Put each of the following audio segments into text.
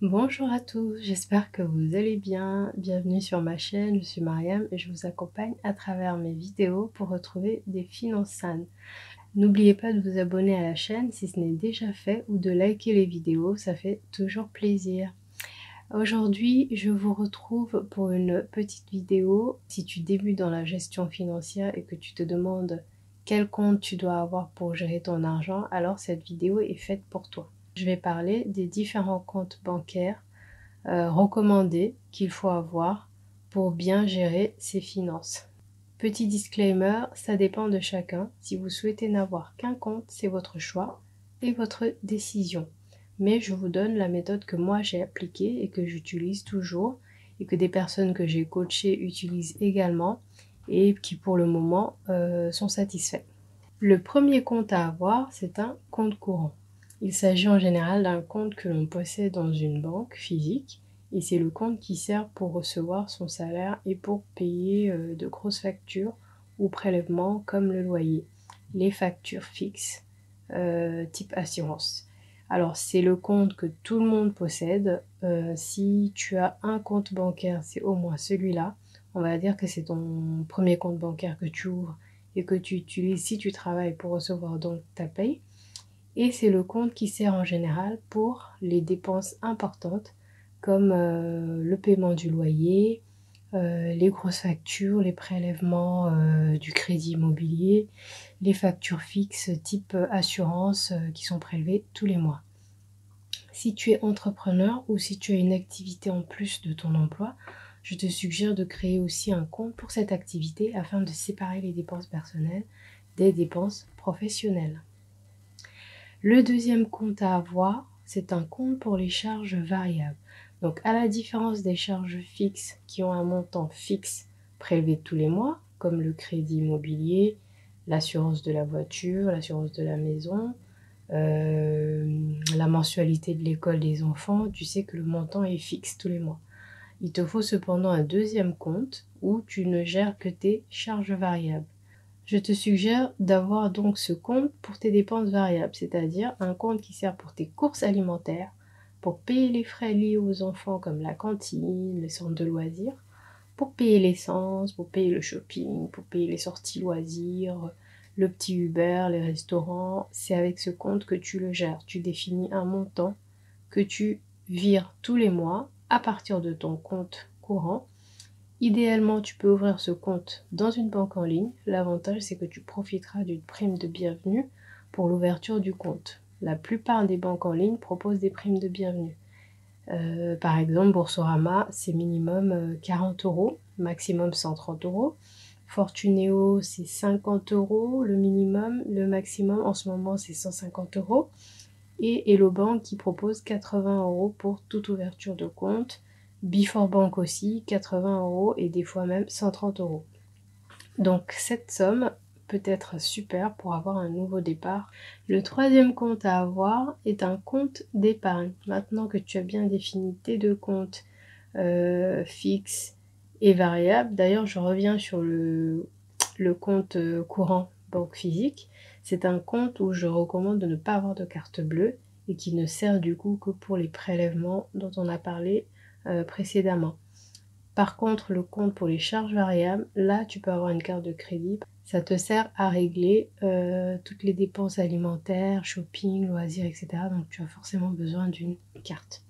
Bonjour à tous, j'espère que vous allez bien. Bienvenue sur ma chaîne, je suis Mariam et je vous accompagne à travers mes vidéos pour retrouver des finances saines. N'oubliez pas de vous abonner à la chaîne si ce n'est déjà fait ou de liker les vidéos, ça fait toujours plaisir. Aujourd'hui, je vous retrouve pour une petite vidéo. Si tu débutes dans la gestion financière et que tu te demandes quel compte tu dois avoir pour gérer ton argent, alors cette vidéo est faite pour toi. Je vais parler des différents comptes bancaires recommandés qu'il faut avoir pour bien gérer ses finances. Petit disclaimer, ça dépend de chacun. Si vous souhaitez n'avoir qu'un compte, c'est votre choix et votre décision. Mais je vous donne la méthode que moi j'ai appliquée et que j'utilise toujours et que des personnes que j'ai coachées utilisent également et qui pour le moment sont satisfaits. Le premier compte à avoir, c'est un compte courant. Il s'agit en général d'un compte que l'on possède dans une banque physique et c'est le compte qui sert pour recevoir son salaire et pour payer de grosses factures ou prélèvements comme le loyer, les factures fixes type assurance. Alors c'est le compte que tout le monde possède. Si tu as un compte bancaire, c'est au moins celui-là. On va dire que c'est ton premier compte bancaire que tu ouvres et que tu utilises si tu travailles pour recevoir donc ta paye. Et c'est le compte qui sert en général pour les dépenses importantes comme le paiement du loyer, les grosses factures, les prélèvements du crédit immobilier, les factures fixes type assurance qui sont prélevées tous les mois. Si tu es entrepreneur ou si tu as une activité en plus de ton emploi, je te suggère de créer aussi un compte pour cette activité afin de séparer les dépenses personnelles des dépenses professionnelles. Le deuxième compte à avoir, c'est un compte pour les charges variables. Donc à la différence des charges fixes qui ont un montant fixe prélevé tous les mois, comme le crédit immobilier, l'assurance de la voiture, l'assurance de la maison, la mensualité de l'école des enfants, tu sais que le montant est fixe tous les mois. Il te faut cependant un deuxième compte où tu ne gères que tes charges variables. Je te suggère d'avoir donc ce compte pour tes dépenses variables, c'est-à-dire un compte qui sert pour tes courses alimentaires, pour payer les frais liés aux enfants comme la cantine, les centres de loisirs, pour payer l'essence, pour payer le shopping, pour payer les sorties loisirs, le petit Uber, les restaurants. C'est avec ce compte que tu le gères. Tu définis un montant que tu vires tous les mois à partir de ton compte courant. Idéalement, tu peux ouvrir ce compte dans une banque en ligne. L'avantage, c'est que tu profiteras d'une prime de bienvenue pour l'ouverture du compte. La plupart des banques en ligne proposent des primes de bienvenue. Par exemple, Boursorama, c'est minimum 40 €, maximum 130 €. Fortunéo, c'est 50 € le minimum, le maximum en ce moment c'est 150 €. Et Hello Bank qui propose 80 € pour toute ouverture de compte. Before Bank aussi, 80 € et des fois même 130 €. Donc cette somme peut être super pour avoir un nouveau départ. Le troisième compte à avoir est un compte d'épargne. Maintenant que tu as bien défini tes deux comptes fixes et variables, d'ailleurs je reviens sur le compte courant banque physique. C'est un compte où je recommande de ne pas avoir de carte bleue et qui ne sert du coup que pour les prélèvements dont on a parlé précédemment. Par contre, le compte pour les charges variables, là, tu peux avoir une carte de crédit. Ça te sert à régler toutes les dépenses alimentaires, shopping, loisirs, etc. Donc, tu as forcément besoin d'une carte.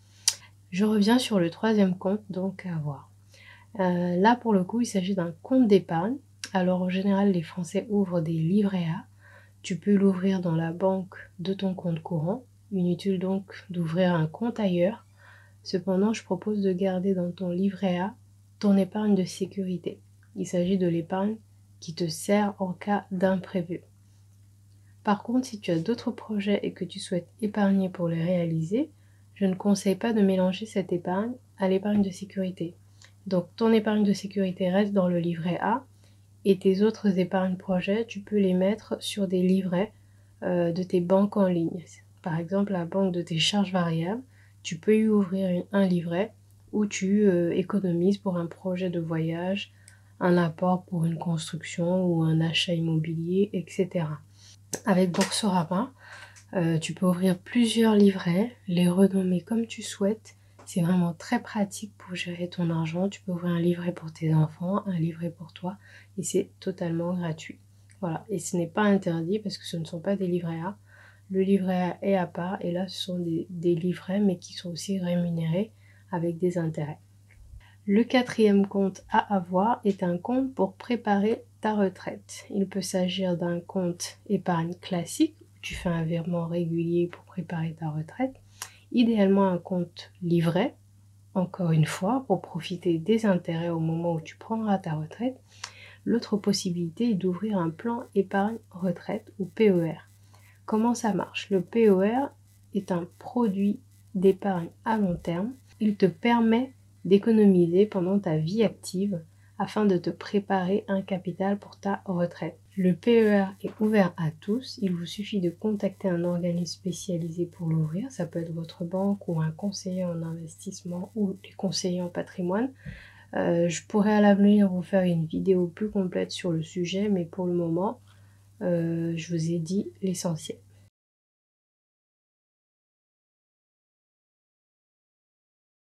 Je reviens sur le troisième compte, donc à avoir. Là, pour le coup, il s'agit d'un compte d'épargne. Alors, en général, les Français ouvrent des livrets A. Tu peux l'ouvrir dans la banque de ton compte courant. Inutile donc d'ouvrir un compte ailleurs. Cependant, je propose de garder dans ton livret A ton épargne de sécurité. Il s'agit de l'épargne qui te sert en cas d'imprévu. Par contre, si tu as d'autres projets et que tu souhaites épargner pour les réaliser, je ne conseille pas de mélanger cette épargne à l'épargne de sécurité. Donc ton épargne de sécurité reste dans le livret A et tes autres épargnes projets, tu peux les mettre sur des livrets de tes banques en ligne. Par exemple, la banque de tes charges variables, tu peux y ouvrir un livret où tu économises pour un projet de voyage, un apport pour une construction ou un achat immobilier, etc. Avec Boursorama, tu peux ouvrir plusieurs livrets, les renommer comme tu souhaites C'est vraiment très pratique pour gérer ton argent. Tu peux ouvrir un livret pour tes enfants, un livret pour toi et c'est totalement gratuit. Voilà, et ce n'est pas interdit parce que ce ne sont pas des livrets A. Le livret A est à part et là ce sont des livrets mais qui sont aussi rémunérés avec des intérêts. Le quatrième compte à avoir est un compte pour préparer ta retraite. Il peut s'agir d'un compte épargne classique, où tu fais un virement régulier pour préparer ta retraite. Idéalement un compte livret, encore une fois, pour profiter des intérêts au moment où tu prendras ta retraite. L'autre possibilité est d'ouvrir un plan épargne retraite ou PER. Comment ça marche? Le PER est un produit d'épargne à long terme. Il te permet d'économiser pendant ta vie active afin de te préparer un capital pour ta retraite. Le PER est ouvert à tous. Il vous suffit de contacter un organisme spécialisé pour l'ouvrir. Ça peut être votre banque ou un conseiller en investissement ou les conseillers en patrimoine. Je pourrais à l'avenir vous faire une vidéo plus complète sur le sujet, mais pour le moment, je vous ai dit l'essentiel.